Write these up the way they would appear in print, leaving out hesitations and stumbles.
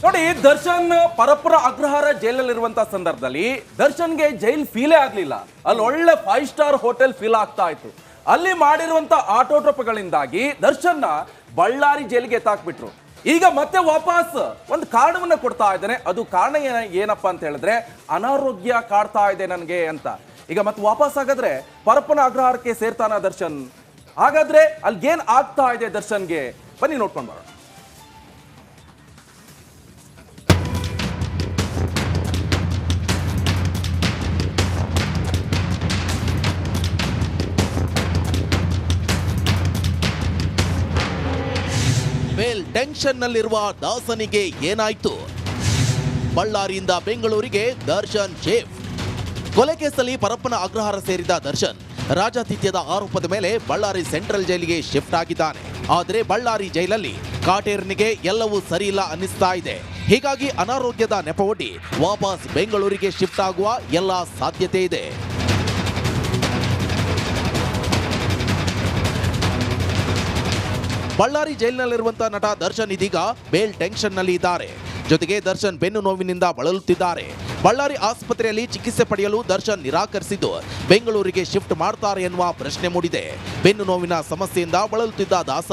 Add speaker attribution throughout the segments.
Speaker 1: ನೋಡಿ, ದರ್ಶನ್ ಪರಪ್ಪನ ಅಗ್ರಹಾರ ಜೈಲಲ್ಲಿರುವಂತಹ ಸಂದರ್ಭದಲ್ಲಿ ದರ್ಶನ್ಗೆ ಜೈಲ್ ಫೀಲೇ ಆಗ್ಲಿಲ್ಲ. ಅಲ್ಲಿ ಒಳ್ಳೆ 5 ಸ್ಟಾರ್ ಹೋಟೆಲ್ ಫೀಲ್ ಆಗ್ತಾ ಇತ್ತು. ಅಲ್ಲಿ ಮಾಡಿರುವಂತ ಆಟೋಟೋಪಗಳಿಂದಾಗಿ ದರ್ಶನ್ ಬಳ್ಳಾರಿ ಜೈಲಿಗೆ ಎತ್ತಾಕ್ಬಿಟ್ರು. ಈಗ ಮತ್ತೆ ವಾಪಸ್ ಒಂದು ಕಾರಣವನ್ನ ಕೊಡ್ತಾ ಇದ್ದಾನೆ. ಅದು ಕಾರಣ ಏನಪ್ಪಾ ಅಂತ ಹೇಳಿದ್ರೆ, ಅನಾರೋಗ್ಯ ಕಾಡ್ತಾ ಇದೆ ನನಗೆ ಅಂತ. ಈಗ ಮತ್ತೆ ವಾಪಸ್ ಹಾಗಾದ್ರೆ ಪರಪ್ಪನ ಅಗ್ರಹಾರಕ್ಕೆ ಸೇರ್ತಾನ ದರ್ಶನ್? ಹಾಗಾದ್ರೆ ಅಲ್ಲಿ ಏನ್ ಆಗ್ತಾ ಇದೆ ದರ್ಶನ್ಗೆ, ಬನ್ನಿ ನೋಡ್ಕೊಂಡು ಬರೋಣ.
Speaker 2: ಮೇಲ್ ಟೆನ್ಷನ್ ನಲ್ಲಿರುವ ದಾಸನಿಗೆ ಏನಾಯ್ತು? ಬಳ್ಳಾರಿಯಿಂದ ಬೆಂಗಳೂರಿಗೆ ದರ್ಶನ್ ಶಿಫ್ಟ್. ಕೊಲೆ ಕೇಸಲ್ಲಿ ಪರಪ್ಪನ ಅಗ್ರಹಾರ ಸೇರಿದ ದರ್ಶನ್ ರಾಜಾತಿಥ್ಯದ ಆರೋಪದ ಮೇಲೆ ಬಳ್ಳಾರಿ ಸೆಂಟ್ರಲ್ ಜೈಲಿಗೆ ಶಿಫ್ಟ್ ಆಗಿದ್ದಾನೆ. ಆದರೆ ಬಳ್ಳಾರಿ ಜೈಲಲ್ಲಿ ಕಾಟೇರನಿಗೆ ಎಲ್ಲವೂ ಸರಿಯಿಲ್ಲ ಅನ್ನಿಸ್ತಾ ಇದೆ. ಹೀಗಾಗಿ ಅನಾರೋಗ್ಯದ ನೆಪವೊಡ್ಡಿ ವಾಪಸ್ ಬೆಂಗಳೂರಿಗೆ ಶಿಫ್ಟ್ ಆಗುವ ಎಲ್ಲ ಸಾಧ್ಯತೆ ಇದೆ. ಬಳ್ಳಾರಿ ಜೈಲಿನಲ್ಲಿರುವಂತಹ ನಟ ದರ್ಶನ್ ಇದೀಗ ಬೇಲ್ ಟೆನ್ಷನ್ ನಲ್ಲಿ ಇದ್ದಾರೆ. ಜೊತೆಗೆ ದರ್ಶನ್ ಬೆನ್ನು ನೋವಿನಿಂದ ಬಳಲುತ್ತಿದ್ದಾರೆ. ಬಳ್ಳಾರಿ ಆಸ್ಪತ್ರೆಯಲ್ಲಿ ಚಿಕಿತ್ಸೆ ಪಡೆಯಲು ದರ್ಶನ್ ನಿರಾಕರಿಸಿದ್ದು ಬೆಂಗಳೂರಿಗೆ ಶಿಫ್ಟ್ ಮಾಡ್ತಾರೆ ಎನ್ನುವ ಪ್ರಶ್ನೆ ಮೂಡಿದೆ. ಬೆನ್ನು ನೋವಿನ ಸಮಸ್ಯೆಯಿಂದ ಬಳಲುತ್ತಿದ್ದ ದಾಸ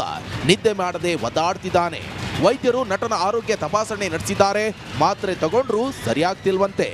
Speaker 2: ನಿದ್ದೆ ಮಾಡದೆ ಒದ್ದಾಡ್ತಿದ್ದಾನೆ. ವೈದ್ಯರು ನಟನ ಆರೋಗ್ಯ ತಪಾಸಣೆ ನಡೆಸಿದ್ದಾರೆ. ಮಾತ್ರೆ ತಗೊಂಡ್ರೂ ಸರಿಯಾಗ್ತಿಲ್ವಂತೆ.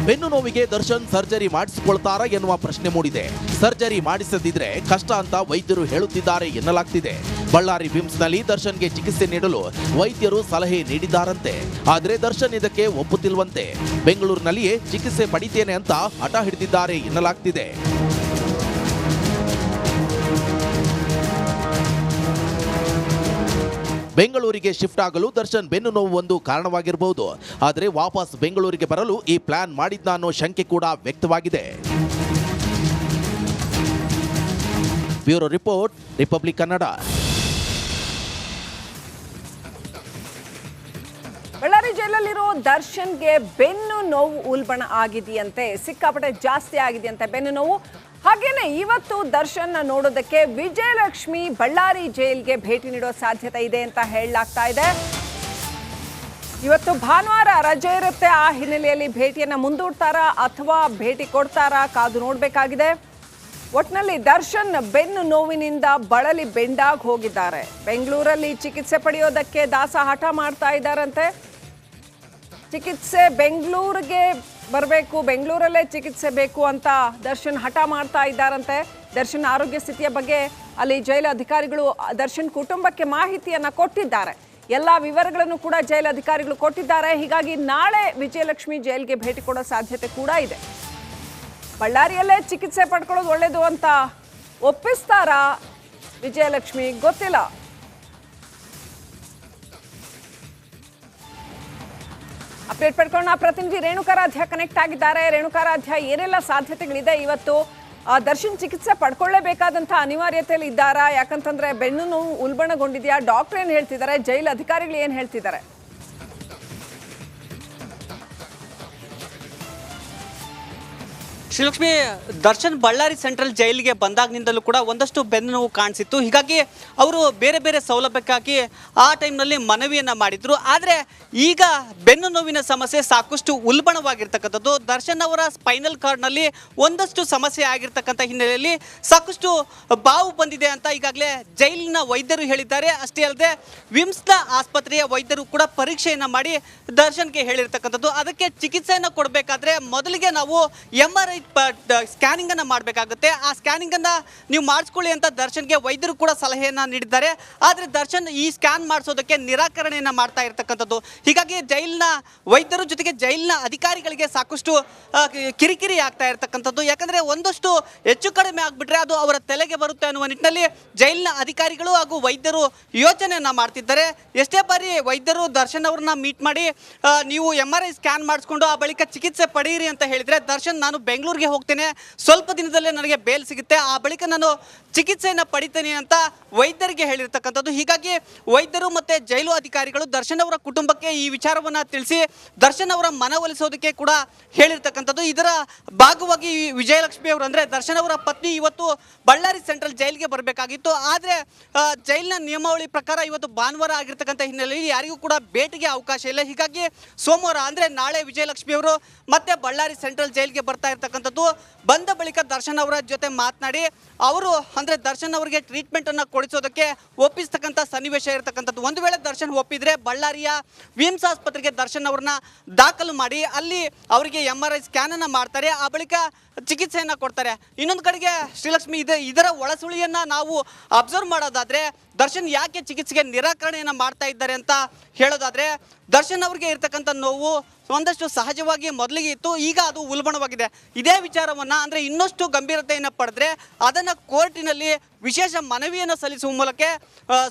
Speaker 2: ಬೆನ್ನು ನೋವಿಗೆ ದರ್ಶನ್ ಸರ್ಜರಿ ಮಾಡಿಸಿಕೊಳ್ತಾರಾ ಎನ್ನುವ ಪ್ರಶ್ನೆ ಮೂಡಿದೆ. ಸರ್ಜರಿ ಮಾಡಿಸದಿದ್ರೆ ಕಷ್ಟ ಅಂತ ವೈದ್ಯರು ಹೇಳುತ್ತಿದ್ದಾರೆ ಎನ್ನಲಾಗ್ತಿದೆ. ಬಳ್ಳಾರಿ ಬಿಮ್ಸ್ನಲ್ಲಿ ದರ್ಶನ್ಗೆ ಚಿಕಿತ್ಸೆ ನೀಡಲು ವೈದ್ಯರು ಸಲಹೆ ನೀಡಿದ್ದಾರಂತೆ. ಆದರೆ ದರ್ಶನ್ ಇದಕ್ಕೆ ಒಪ್ಪುತ್ತಿಲ್ವಂತೆ. ಬೆಂಗಳೂರಿನಲ್ಲಿಯೇ ಚಿಕಿತ್ಸೆ ಪಡಿತೇನೆ ಅಂತ ಹಠ ಹಿಡಿದಿದ್ದಾರೆ ಎನ್ನಲಾಗ್ತಿದೆ. ಬೆಂಗಳೂರಿಗೆ ಶಿಫ್ಟ್ ಆಗಲು ದರ್ಶನ್ ಬೆನ್ನು ನೋವು ಒಂದು ಕಾರಣವಾಗಿರಬಹುದು. ಆದರೆ ವಾಪಸ್ ಬೆಂಗಳೂರಿಗೆ ಬರಲು ಈ ಪ್ಲಾನ್ ಮಾಡಿದ್ದ ಅನ್ನೋ ಶಂಕೆ ಕೂಡ ವ್ಯಕ್ತವಾಗಿದೆ. Bureau report, Republic Kannada.
Speaker 3: Ballari ಜೈಲಲ್ಲಿರೋ ದರ್ಶನ್ಗೆ ಬೆನ್ನು ನೋವು ಉಲ್ಬಣ ಆಗಿದೆಯಂತೆ. ಸಿಕ್ಕಾಪಟ್ಟೆ ಜಾಸ್ತಿ ಆಗಿದೆಯಂತೆ ಬೆನ್ನು ನೋವು. ಹಾಗೇನೆ ಇವತ್ತು ದರ್ಶನ್ ನೋಡೋದಕ್ಕೆ ವಿಜಯಲಕ್ಷ್ಮಿ ಬಳ್ಳಾರಿ ಜೈಲ್ಗೆ ಭೇಟಿ ನೀಡೋ ಸಾಧ್ಯತೆ ಇದೆ ಅಂತ ಹೇಳಲಾಗ್ತಾ ಇದೆ. ಇವತ್ತು ಭಾನುವಾರ ರಜೆ ಇರುತ್ತೆ. ಆ ಹಿನ್ನೆಲೆಯಲ್ಲಿ ಭೇಟಿಯನ್ನ ಮುಂದೂಡ್ತಾರಾ ಅಥವಾ ಭೇಟಿ ಕೊಡ್ತಾರಾ ಕಾದು ನೋಡಬೇಕಾಗಿದೆ. ಒಟ್ಟಿನಲ್ಲಿ ದರ್ಶನ್ ಬೆನ್ನು ನೋವಿನಿಂದ ಬಳಲಿ ಬೆಂಡಾಗಿ ಹೋಗಿದ್ದಾರೆ. ಬೆಂಗಳೂರಲ್ಲಿ ಚಿಕಿತ್ಸೆ ಪಡೆಯೋದಕ್ಕೆ ದಾಸ ಹಠ ಮಾಡ್ತಾ ಇದ್ದಾರಂತೆ. ಚಿಕಿತ್ಸೆ ಬೆಂಗಳೂರಿಗೆ ಬರಬೇಕು, ಬೆಂಗಳೂರಲ್ಲೇ ಚಿಕಿತ್ಸೆ ಬೇಕು ಅಂತ ದರ್ಶನ್ ಹಠ ಮಾಡ್ತಾ ಇದ್ದಾರಂತೆ. ದರ್ಶನ್ ಆರೋಗ್ಯ ಸ್ಥಿತಿಯ ಬಗ್ಗೆ ಅಲ್ಲಿ ಜೈಲು ಅಧಿಕಾರಿಗಳು ದರ್ಶನ್ ಕುಟುಂಬಕ್ಕೆ ಮಾಹಿತಿಯನ್ನ ಕೊಟ್ಟಿದ್ದಾರೆ. ಎಲ್ಲ ವಿವರಗಳನ್ನು ಕೂಡ ಜೈಲು ಅಧಿಕಾರಿಗಳು ಕೊಟ್ಟಿದ್ದಾರೆ. ಹೀಗಾಗಿ ನಾಳೆ ವಿಜಯಲಕ್ಷ್ಮಿ ಜೈಲ್ಗೆ ಭೇಟಿ ಕೊಡೋ ಸಾಧ್ಯತೆ ಕೂಡ ಇದೆ. ಬಳ್ಳಾರಿಯಲ್ಲೇ ಚಿಕಿತ್ಸೆ ಪಡ್ಕೊಳ್ಳೋದು ಒಳ್ಳೇದು ಅಂತ ಒಪ್ಪಿಸ್ತಾರಾ ವಿಜಯಲಕ್ಷ್ಮಿ ಗೊತ್ತಿಲ್ಲ. ಅಪ್ಡೇಟ್ ಪಡ್ಕೊಂಡು ಪ್ರತಿನಿಧಿ ರೇಣುಕಾರಾಧ್ಯ ಕನೆಕ್ಟ್ ಆಗಿದ್ದಾರೆ. ರೇಣುಕಾರಾಧ್ಯ, ಏನೆಲ್ಲ ಸಾಧ್ಯತೆಗಳಿದೆ? ಇವತ್ತು ದರ್ಶನ್ ಚಿಕಿತ್ಸೆ ಪಡ್ಕೊಳ್ಳೇಬೇಕಾದಂಥ ಅನಿವಾರ್ಯತೆಯಲ್ಲಿ ಇದ್ದಾರಾ? ಯಾಕಂತಂದ್ರೆ ಬೆನ್ನು ನೋವು ಉಲ್ಬಣಗೊಂಡಿದೆಯಾ? ಡಾಕ್ಟರ್ ಏನು ಹೇಳ್ತಿದ್ದಾರೆ? ಜೈಲು ಅಧಿಕಾರಿಗಳು ಏನು ಹೇಳ್ತಿದ್ದಾರೆ?
Speaker 4: ಶ್ರೀಲಕ್ಷ್ಮಿ, ದರ್ಶನ್ ಬಳ್ಳಾರಿ ಸೆಂಟ್ರಲ್ ಜೈಲಿಗೆ ಬಂದಾಗಿನಿಂದಲೂ ಕೂಡ ಒಂದಷ್ಟು ಬೆನ್ನು ನೋವು ಕಾಣಿಸಿತ್ತು. ಹೀಗಾಗಿ ಅವರು ಬೇರೆ ಬೇರೆ ಸೌಲಭ್ಯಕ್ಕಾಗಿ ಆ ಟೈಮ್ನಲ್ಲಿ ಮನವಿಯನ್ನು ಮಾಡಿದರು. ಆದರೆ ಈಗ ಬೆನ್ನು ನೋವಿನ ಸಮಸ್ಯೆ ಸಾಕಷ್ಟು ಉಲ್ಬಣವಾಗಿರ್ತಕ್ಕಂಥದ್ದು. ದರ್ಶನ್ ಅವರ ಸ್ಪೈನಲ್ ಕಾರ್ಡ್ನಲ್ಲಿ ಒಂದಷ್ಟು ಸಮಸ್ಯೆ ಆಗಿರ್ತಕ್ಕಂಥ ಹಿನ್ನೆಲೆಯಲ್ಲಿ ಸಾಕಷ್ಟು ಬಾವು ಬಂದಿದೆ ಅಂತ ಈಗಾಗಲೇ ಜೈಲಿನ ವೈದ್ಯರು ಹೇಳಿದ್ದಾರೆ. ಅಷ್ಟೇ ಅಲ್ಲದೆ ವಿಮ್ಸ್ನ ಆಸ್ಪತ್ರೆಯ ವೈದ್ಯರು ಕೂಡ ಪರೀಕ್ಷೆಯನ್ನು ಮಾಡಿ ದರ್ಶನ್ಗೆ ಹೇಳಿರ್ತಕ್ಕಂಥದ್ದು. ಅದಕ್ಕೆ ಚಿಕಿತ್ಸೆಯನ್ನು ಕೊಡಬೇಕಾದ್ರೆ ಮೊದಲಿಗೆ ನಾವು MRI ಸ್ಕ್ಯಾನಿಂಗ್ ಅನ್ನ ಮಾಡಬೇಕಾಗುತ್ತೆ. ಆ ಸ್ಕ್ಯಾನಿಂಗ್ ಅನ್ನ ನೀವು ಮಾಡಿಸ್ಕೊಳ್ಳಿ ಅಂತ ದರ್ಶನ್ಗೆ ವೈದ್ಯರು ಕೂಡ ಸಲಹೆಯನ್ನ ನೀಡಿದ್ದಾರೆ. ಆದರೆ ದರ್ಶನ್ ಈ ಸ್ಕ್ಯಾನ್ ಮಾಡಿಸೋದಕ್ಕೆ ನಿರಾಕರಣೆಯನ್ನ ಮಾಡ್ತಾ ಇರತಕ್ಕಂಥದ್ದು. ಹೀಗಾಗಿ ಜೈಲಿನ ವೈದ್ಯರು ಜೊತೆಗೆ ಜೈಲಿನ ಅಧಿಕಾರಿಗಳಿಗೆ ಸಾಕಷ್ಟು ಕಿರಿಕಿರಿ ಆಗ್ತಾ ಇರತಕ್ಕಂಥದ್ದು. ಯಾಕಂದ್ರೆ ಒಂದಷ್ಟು ಹೆಚ್ಚು ಕಡಿಮೆ ಆಗ್ಬಿಟ್ರೆ ಅದು ಅವರ ತಲೆಗೆ ಬರುತ್ತೆ ಅನ್ನುವ ನಿಟ್ಟಿನಲ್ಲಿ ಜೈಲಿನ ಅಧಿಕಾರಿಗಳು ಹಾಗೂ ವೈದ್ಯರು ಯೋಚನೆಯನ್ನ ಮಾಡ್ತಿದ್ದಾರೆ. ಎಷ್ಟೇ ಬಾರಿ ವೈದ್ಯರು ದರ್ಶನ್ ಅವ್ರನ್ನ ಮೀಟ್ ಮಾಡಿ ನೀವು MRI ಸ್ಕ್ಯಾನ್ ಮಾಡಿಸ್ಕೊಂಡು ಆ ಬಳಿಕ ಚಿಕಿತ್ಸೆ ಪಡೆಯಿರಿ ಅಂತ ಹೇಳಿದ್ರೆ ದರ್ಶನ್ ನಾನು ಬೆಂಗಳೂರು ಬೆಂಗಳೂರಿಗೆ ಹೋಗ್ತೇನೆ, ಸ್ವಲ್ಪ ದಿನದಲ್ಲೇ ನನಗೆ ಬೇಲ್ ಸಿಗುತ್ತೆ, ಆ ಬಳಿಕ ನಾನು ಚಿಕಿತ್ಸೆಯನ್ನು ಪಡಿತೇನೆ ಅಂತ ವೈದ್ಯರಿಗೆ ಹೇಳಿರ್ತಕ್ಕಂಥದ್ದು. ಹೀಗಾಗಿ ವೈದ್ಯರು ಮತ್ತು ಜೈಲು ಅಧಿಕಾರಿಗಳು ದರ್ಶನ್ ಅವರ ಕುಟುಂಬಕ್ಕೆ ಈ ವಿಚಾರವನ್ನು ತಿಳಿಸಿ ದರ್ಶನ್ ಅವರ ಮನವೊಲಿಸೋದಕ್ಕೆ ಕೂಡ ಹೇಳಿರ್ತಕ್ಕಂಥದ್ದು. ಇದರ ಭಾಗವಾಗಿ ವಿಜಯಲಕ್ಷ್ಮಿ ಅವರು ಅಂದರೆ ದರ್ಶನ್ ಅವರ ಪತ್ನಿ ಇವತ್ತು ಬಳ್ಳಾರಿ ಸೆಂಟ್ರಲ್ ಜೈಲಿಗೆ ಬರಬೇಕಾಗಿತ್ತು. ಆದರೆ ಜೈಲಿನ ನಿಯಮಾವಳಿ ಪ್ರಕಾರ ಇವತ್ತು ಭಾನುವಾರ ಆಗಿರ್ತಕ್ಕಂಥ ಹಿನ್ನೆಲೆಯಲ್ಲಿ ಯಾರಿಗೂ ಕೂಡ ಭೇಟಿಗೆ ಅವಕಾಶ ಇಲ್ಲ. ಹೀಗಾಗಿ ಸೋಮವಾರ ಅಂದರೆ ನಾಳೆ ವಿಜಯಲಕ್ಷ್ಮಿ ಅವರು ಮತ್ತೆ ಬಳ್ಳಾರಿ ಸೆಂಟ್ರಲ್ ಜೈಲಿಗೆ ಬರ್ತಾ ಇರ್ತಕ್ಕಂಥದ್ದು. ಬಂದ ಬಳಿಕ ದರ್ಶನ್ ಅವರ ಜೊತೆ ಮಾತನಾಡಿ ಅವರು ಅಂದರೆ ದರ್ಶನ್ ಅವರಿಗೆ ಟ್ರೀಟ್ಮೆಂಟನ್ನು ಕೊಡಿಸೋದಕ್ಕೆ ಒಪ್ಪಿಸ್ತಕ್ಕಂಥ ಸನ್ನಿವೇಶ ಇರತಕ್ಕಂಥದ್ದು. ಒಂದು ವೇಳೆ ದರ್ಶನ್ ಒಪ್ಪಿದರೆ ಬಳ್ಳಾರಿಯ ವಿಮ್ಸ್ ಆಸ್ಪತ್ರೆಗೆ ದರ್ಶನ್ ಅವ್ರನ್ನ ದಾಖಲು ಮಾಡಿ ಅಲ್ಲಿ ಅವರಿಗೆ MRI ಸ್ಕ್ಯಾನನ್ನು ಮಾಡ್ತಾರೆ, ಆ ಬಳಿಕ ಚಿಕಿತ್ಸೆಯನ್ನು ಕೊಡ್ತಾರೆ. ಇನ್ನೊಂದು ಕಡೆಗೆ ಶ್ರೀಲಕ್ಷ್ಮಿ ಇದರ ಒಳಸುಳಿಯನ್ನು ನಾವು ಅಬ್ಸರ್ವ್ ಮಾಡೋದಾದರೆ ದರ್ಶನ್ ಯಾಕೆ ಚಿಕಿತ್ಸೆಗೆ ನಿರಾಕರಣೆಯನ್ನು ಮಾಡ್ತಾ ಇದ್ದಾರೆ ಅಂತ ಹೇಳೋದಾದರೆ ದರ್ಶನ್ ಅವ್ರಿಗೆ ಇರ್ತಕ್ಕಂಥ ನೋವು ಒಂದಷ್ಟು ಸಹಜವಾಗಿ ಮೊದಲಿಗೆ ಇತ್ತು, ಈಗ ಅದು ಉಲ್ಬಣವಾಗಿದೆ. ಇದೇ ವಿಚಾರವನ್ನು ಅಂದರೆ ಇನ್ನಷ್ಟು ಗಂಭೀರತೆಯನ್ನು ಪಡೆದ್ರೆ ಅದನ್ನು ಕೋರ್ಟಿನಲ್ಲಿ ವಿಶೇಷ ಮನವಿಯನ್ನು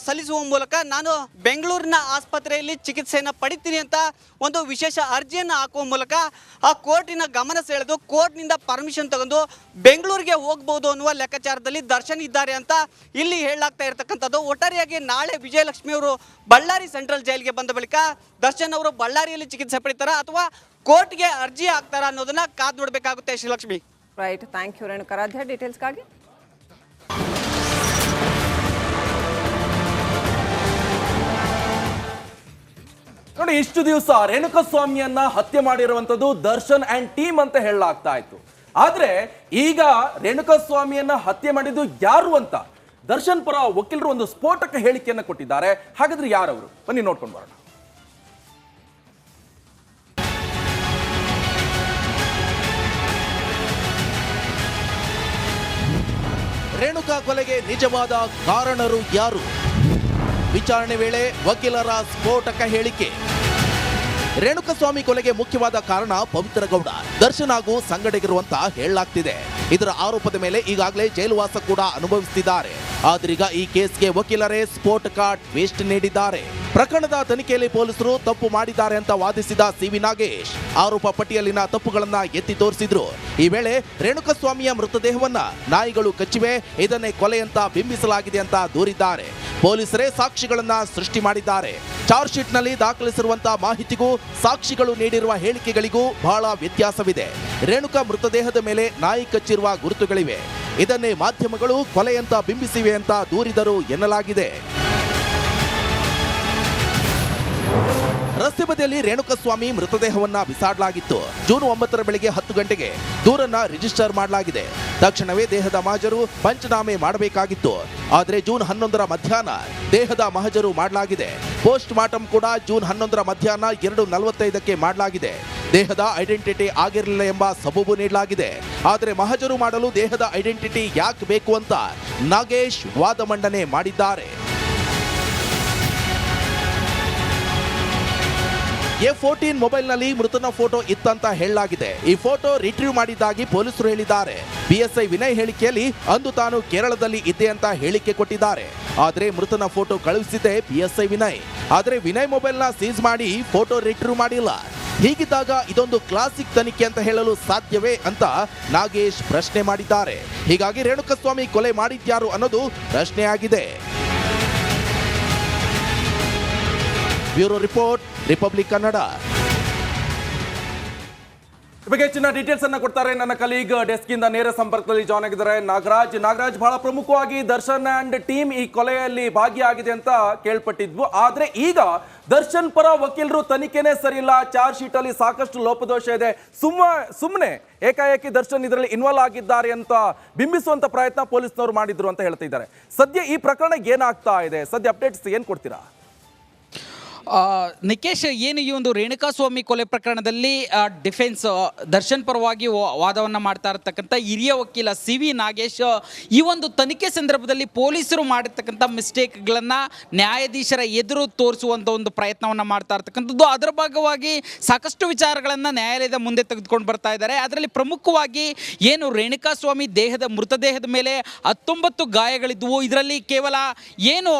Speaker 4: ಸಲ್ಲಿಸುವ ಮೂಲಕ ನಾನು ಬೆಂಗಳೂರಿನ ಆಸ್ಪತ್ರೆಯಲ್ಲಿ ಚಿಕಿತ್ಸೆಯನ್ನು ಪಡಿತೀನಿ ಅಂತ ಒಂದು ವಿಶೇಷ ಅರ್ಜಿಯನ್ನು ಹಾಕುವ ಮೂಲಕ ಆ ಕೋರ್ಟಿನ ಗಮನ ಸೆಳೆದು ಕೋರ್ಟ್ನಿಂದ ಪರ್ಮಿಷನ್ ತಗೊಂಡು ಬೆಂಗಳೂರಿಗೆ ಹೋಗ್ಬೋದು ಅನ್ನುವ ಲೆಕ್ಕಾಚಾರದಲ್ಲಿ ದರ್ಶನ್ ಇದ್ದಾರೆ ಅಂತ ಇಲ್ಲಿ ಹೇಳಲಾಗ್ತಾ ಇರತಕ್ಕಂಥದ್ದು. ಒಟ್ಟಾರೆಯಾಗಿ ನಾಳೆ ವಿಜಯಲಕ್ಷ್ಮಿ ಅವರು ಬಳ್ಳಾರಿ ಸೆಂಟ್ರಲ್ ಜೈಲಿಗೆ ಬಂದ ಬಳಿಕ ದರ್ಶನ್ ಅವರು ಬಳ್ಳಾರಿಯಲ್ಲಿ ಚಿಕಿತ್ಸೆ ಪಡಿತಾರಾ ಅಥವಾ ಕೋರ್ಟ್ಗೆ ಅರ್ಜಿ ಹಾಕ್ತಾರಾ ಅನ್ನೋದನ್ನ ಕಾದು ನೋಡಬೇಕಾಗುತ್ತೆ. Srilakshmi.
Speaker 3: Right, thank you Renukaradhya ಡೀಟೇಲ್ಸ್ಗಾಗಿ.
Speaker 1: ನೋಡಿ, ಇಷ್ಟು ದಿವಸ ರೇಣುಕಾಸ್ವಾಮಿಯನ್ನ ಹತ್ಯೆ ಮಾಡಿರುವಂತದ್ದು ದರ್ಶನ್ ಅಂಡ್ ಟೀಮ್ ಅಂತ ಹೇಳಲಾಗ್ತಾ ಇತ್ತು. ಆದ್ರೆ ಈಗ ರೇಣುಕಾಸ್ವಾಮಿಯನ್ನ ಹತ್ಯೆ ಮಾಡಿದ್ದು ಯಾರು ಅಂತ ದರ್ಶನ್ ಪರ ವಕೀಲರು ಒಂದು ಸ್ಫೋಟಕ ಹೇಳಿಕೆಯನ್ನು ಕೊಟ್ಟಿದ್ದಾರೆ. ಹಾಗಾದ್ರೆ ಯಾರವರು, ಬನ್ನಿ ನೋಡ್ಕೊಂಡು ಬರೋಣ.
Speaker 2: ರೇಣುಕಾ ಕೊಲೆಗೆ ನಿಜವಾದ ಕಾರಣರು ಯಾರು? ವಿಚಾರಣೆ ವೇಳೆ ವಕೀಲರ ಸ್ಫೋಟಕ ಹೇಳಿಕೆ. ರೇಣುಕಾಸ್ವಾಮಿ ಕೊಲೆಗೆ ಮುಖ್ಯವಾದ ಕಾರಣ ಪವಿತ್ರ ಗೌಡ, ದರ್ಶನ್ ಹಾಗೂ ಸಂಗಡಿಗರು ಅಂತ ಹೇಳಲಾಗ್ತಿದೆ. ಇದರ ಆರೋಪದ ಮೇಲೆ ಈಗಾಗಲೇ ಜೈಲುವಾಸ ಕೂಡ ಅನುಭವಿಸುತ್ತಿದ್ದಾರೆ. ಆದ್ರೀಗ ಈ ಕೇಸ್ಗೆ ವಕೀಲರೇ ಸ್ಫೋಟಕ ಟ್ವಿಸ್ಟ್ ನೀಡಿದ್ದಾರೆ. ಪ್ರಕರಣದ ತನಿಖೆಯಲ್ಲಿ ಪೊಲೀಸರು ತಪ್ಪು ಮಾಡಿದ್ದಾರೆ ಅಂತ ವಾದಿಸಿದ CV ನಾಗೇಶ್ ಆರೋಪ ಪಟ್ಟಿಯಲ್ಲಿನ ತಪ್ಪುಗಳನ್ನ ಎತ್ತಿ ತೋರಿಸಿದ್ರು. ಈ ವೇಳೆ ರೇಣುಕಾಸ್ವಾಮಿಯ ಮೃತದೇಹವನ್ನ ನಾಯಿಗಳು ಕಚ್ಚಿವೆ, ಇದನ್ನೇ ಕೊಲೆ ಅಂತ ಬಿಂಬಿಸಲಾಗಿದೆ ಅಂತ ದೂರಿದ್ದಾರೆ. ಪೊಲೀಸರೇ ಸಾಕ್ಷಿಗಳನ್ನ ಸೃಷ್ಟಿ ಮಾಡಿದ್ದಾರೆ. ಚಾರ್ಜ್ ಶೀಟ್ ನಲ್ಲಿ ದಾಖಲಿಸಿರುವಂತಹ ಮಾಹಿತಿಗೂ ಸಾಕ್ಷಿಗಳು ನೀಡಿರುವ ಹೇಳಿಕೆಗಳಿಗೂ ಬಹಳ ವ್ಯತ್ಯಾಸವಿದೆ. ರೇಣುಕಾ ಮೃತದೇಹದ ಮೇಲೆ ನಾಯಿ ಕಚ್ಚಿರುವ ಗುರುತುಗಳಿವೆ. ಇದನ್ನೇ ಮಾಧ್ಯಮಗಳು ಕೊಲೆ ಅಂತ ಬಿಂಬಿಸಿವೆ ಅಂತ ದೂರಿದರು ಎನ್ನಲಾಗಿದೆ. ರಸ್ತೆ ಬದಿಯಲ್ಲಿ ರೇಣುಕಾಸ್ವಾಮಿ ಮೃತದೇಹವನ್ನ ಬಿಸಾಡಲಾಗಿತ್ತು. ಜೂನ್ 9 ಬೆಳಿಗ್ಗೆ 10 ಗಂಟೆಗೆ ದೂರನ್ನ ರಿಜಿಸ್ಟರ್ ಮಾಡಲಾಗಿದೆ. ತಕ್ಷಣವೇ ದೇಹದ ಮಹಜರು ಪಂಚನಾಮೆ ಮಾಡಬೇಕಾಗಿತ್ತು. ಆದರೆ ಜೂನ್ 11 ಮಧ್ಯಾಹ್ನ ದೇಹದ ಮಹಜರು ಮಾಡಲಾಗಿದೆ. ಪೋಸ್ಟ್ ಮಾರ್ಟಮ್ ಕೂಡ ಜೂನ್ 11 ಮಧ್ಯಾಹ್ನ 2:45ಕ್ಕೆ ಮಾಡಲಾಗಿದೆ. ದೇಹದ ಐಡೆಂಟಿಟಿ ಆಗಿರಲಿಲ್ಲ ಎಂಬ ಸಬೂಬು ನೀಡಲಾಗಿದೆ. ಆದರೆ ಮಹಜರು ಮಾಡಲು ದೇಹದ ಐಡೆಂಟಿಟಿ ಯಾಕೆ ಬೇಕು ಅಂತ ನಾಗೇಶ್ ವಾದ ಮಂಡನೆ ಮಾಡಿದ್ದಾರೆ. A14 ಮೊಬೈಲ್ನಲ್ಲಿ ಮೃತನ ಫೋಟೋ ಇತ್ತಂತ ಹೇಳಲಾಗಿದೆ. ಈ ಫೋಟೋ ರಿಟ್ರೀವ್ ಮಾಡಿದ್ದಾಗಿ ಪೊಲೀಸರು ಹೇಳಿದ್ದಾರೆ. PSI ವಿನಯ್ ಹೇಳಿಕೆಯಲ್ಲಿ ಅಂದು ತಾನು ಕೇರಳದಲ್ಲಿ ಇದ್ದೆ ಅಂತ ಹೇಳಿಕೆ ಕೊಟ್ಟಿದ್ದಾರೆ. ಆದರೆ ಮೃತನ ಫೋಟೋ ಕಳುಹಿಸಿದ್ದೆ PSI ವಿನಯ್. ಆದರೆ ವಿನಯ್ ಮೊಬೈಲ್ನ ಸೀಸ್ ಮಾಡಿ ಫೋಟೋ ರಿಟ್ರೀವ್ ಮಾಡಿಲ್ಲ. ಹೀಗಿದ್ದಾಗ ಇದೊಂದು ಕ್ಲಾಸಿಕ್ ತನಿಖೆ ಅಂತ ಹೇಳಲು ಸಾಧ್ಯವೇ ಅಂತ ನಾಗೇಶ್ ಪ್ರಶ್ನೆ ಮಾಡಿದ್ದಾರೆ. ಹೀಗಾಗಿ ರೇಣುಕಾಸ್ವಾಮಿ ಕೊಲೆ ಮಾಡಿದ್ಯಾರು ಅನ್ನೋದು ಪ್ರಶ್ನೆಯಾಗಿದೆ. Bureau report, Republic Kannada.
Speaker 1: ಬಗ್ಗೆ ಹೆಚ್ಚಿನ ಡೀಟೇಲ್ಸ್ ಅನ್ನ ಕೊಡ್ತಾರೆ ನನ್ನ ಕಲೀಗ್ ಡೆಸ್ಕ್ ಇಂದ ನೇರ ಸಂಪರ್ಕದಲ್ಲಿ ಜಾಯ್ನ್ ಆಗಿದ್ದಾರೆ ನಾಗರಾಜ್. ಬಹಳ ಪ್ರಮುಖವಾಗಿ ದರ್ಶನ್ ಅಂಡ್ ಟೀಮ್ ಈ ಕೊಲೆಯಲ್ಲಿ ಭಾಗಿಯಾಗಿದೆ ಅಂತ ಕೇಳ್ಪಟ್ಟಿದ್ವು. ಆದ್ರೆ ಈಗ ದರ್ಶನ್ ಪರ ವಕೀಲರು ತನಿಖೆನೇ ಸರಿಯಿಲ್ಲ, ಚಾರ್ಜ್ ಶೀಟ್ ಅಲ್ಲಿ ಸಾಕಷ್ಟು ಲೋಪದೋಷ ಇದೆ, ಸುಮ್ಮನೆ ಏಕಾಏಕಿ ದರ್ಶನ್ ಇದರಲ್ಲಿ ಇನ್ವಾಲ್ವ್ ಆಗಿದ್ದಾರೆ ಅಂತ ಬಿಂಬಿಸುವಂತ ಪ್ರಯತ್ನ ಪೊಲೀಸ್ನವರು ಮಾಡಿದ್ರು ಅಂತ ಹೇಳ್ತಾ ಇದ್ದಾರೆ. ಸದ್ಯ ಈ ಪ್ರಕರಣ ಏನಾಗ್ತಾ ಇದೆ, ಸದ್ಯ ಅಪ್ಡೇಟ್ಸ್ ಏನ್ ಕೊಡ್ತೀರಾ?
Speaker 5: ನಿಕೇಶ್, ಏನು ಈ ಒಂದು ರೇಣುಕಾಸ್ವಾಮಿ ಕೊಲೆ ಪ್ರಕರಣದಲ್ಲಿ ಡಿಫೆನ್ಸ್ ದರ್ಶನ್ ಪರವಾಗಿ ವಾದವನ್ನು ಮಾಡ್ತಾ ಇರತಕ್ಕಂಥ ಹಿರಿಯ ವಕೀಲ CV ನಾಗೇಶ್ ಈ ಒಂದು ತನಿಖೆ ಸಂದರ್ಭದಲ್ಲಿ ಪೊಲೀಸರು ಮಾಡಿರ್ತಕ್ಕಂಥ ಮಿಸ್ಟೇಕ್ಗಳನ್ನು ನ್ಯಾಯಾಧೀಶರ ಎದುರು ತೋರಿಸುವಂಥ ಒಂದು ಪ್ರಯತ್ನವನ್ನು ಮಾಡ್ತಾ ಇರ್ತಕ್ಕಂಥದ್ದು. ಅದರ ಭಾಗವಾಗಿ ಸಾಕಷ್ಟು ವಿಚಾರಗಳನ್ನು ನ್ಯಾಯಾಲಯದ ಮುಂದೆ ತೆಗೆದುಕೊಂಡು ಬರ್ತಾ ಇದ್ದಾರೆ. ಅದರಲ್ಲಿ ಪ್ರಮುಖವಾಗಿ ಏನು ರೇಣುಕಾಸ್ವಾಮಿ ಮೃತದೇಹದ ಮೇಲೆ 19 ಗಾಯಗಳಿದ್ವು. ಇದರಲ್ಲಿ ಕೇವಲ ಏನು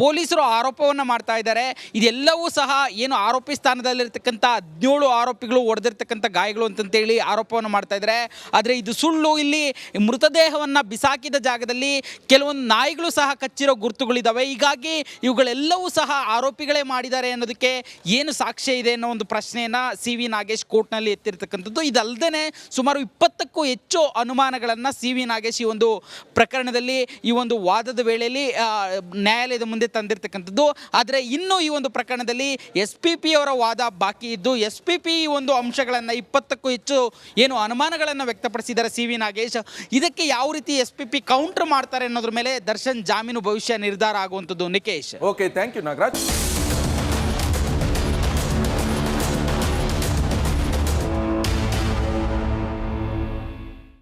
Speaker 5: ಪೊಲೀಸರು ಆರೋಪವನ್ನು ಮಾಡ್ತಾ ಇದ್ದಾರೆ, ಇದೆಲ್ಲ ಇವುಗಳೆಲ್ಲವೂ ಸಹ ಏನು ಆರೋಪಿ ಸ್ಥಾನದಲ್ಲಿರ್ತಕ್ಕಂಥ 17 ಆರೋಪಿಗಳು ಹೊಡೆದಿರ್ತಕ್ಕಂಥ ಗಾಯಗಳು ಅಂತಂತೇಳಿ ಆರೋಪವನ್ನು ಮಾಡ್ತಾ ಇದ್ದಾರೆ. ಆದರೆ ಇದು ಸುಳ್ಳು. ಇಲ್ಲಿ ಮೃತದೇಹವನ್ನು ಬಿಸಾಕಿದ ಜಾಗದಲ್ಲಿ ಕೆಲವೊಂದು ನಾಯಿಗಳು ಸಹ ಕಚ್ಚಿರೋ ಗುರುತುಗಳಿದ್ದಾವೆ. ಹೀಗಾಗಿ ಇವುಗಳೆಲ್ಲವೂ ಸಹ ಆರೋಪಿಗಳೇ ಮಾಡಿದ್ದಾರೆ ಅನ್ನೋದಕ್ಕೆ ಏನು ಸಾಕ್ಷ್ಯ ಇದೆ ಅನ್ನೋ ಒಂದು ಪ್ರಶ್ನೆಯನ್ನು ಸಿ ವಿ ನಾಗೇಶ್ ಕೋರ್ಟ್ನಲ್ಲಿ ಎತ್ತಿರ್ತಕ್ಕಂಥದ್ದು. ಇದಲ್ಲದೆ ಸುಮಾರು 20ಕ್ಕೂ ಹೆಚ್ಚು ಅನುಮಾನಗಳನ್ನು ಸಿ ವಿ ನಾಗೇಶ್ ಈ ಒಂದು ಪ್ರಕರಣದಲ್ಲಿ ಈ ಒಂದು ವಾದದ ವೇಳೆಯಲ್ಲಿ ನ್ಯಾಯಾಲಯದ ಮುಂದೆ ತಂದಿರತಕ್ಕಂಥದ್ದು. ಆದರೆ ಇನ್ನೂ ಈ ಒಂದು ಪ್ರಕರಣದಲ್ಲಿ SPP ಅವರ ವಾದ ಬಾಕಿ ಇದ್ದು SPP ಈ ಒಂದು ಅಂಶಗಳನ್ನು 20ಕ್ಕೂ ಹೆಚ್ಚು ಏನು ಅನುಮಾನಗಳನ್ನು ವ್ಯಕ್ತಪಡಿಸಿದ್ದಾರೆ ಸಿ ವಿ ನಾಗೇಶ್. ಇದಕ್ಕೆ ಯಾವ ರೀತಿ SPP ಕೌಂಟರ್ ಮಾಡ್ತಾರೆ ಅನ್ನೋದ್ರ ಮೇಲೆ ದರ್ಶನ್ ಜಾಮೀನು ಭವಿಷ್ಯ ನಿರ್ಧಾರ ಆಗುವಂಥದ್ದು. Nikesh.
Speaker 1: Okay, thank you Nagaraj.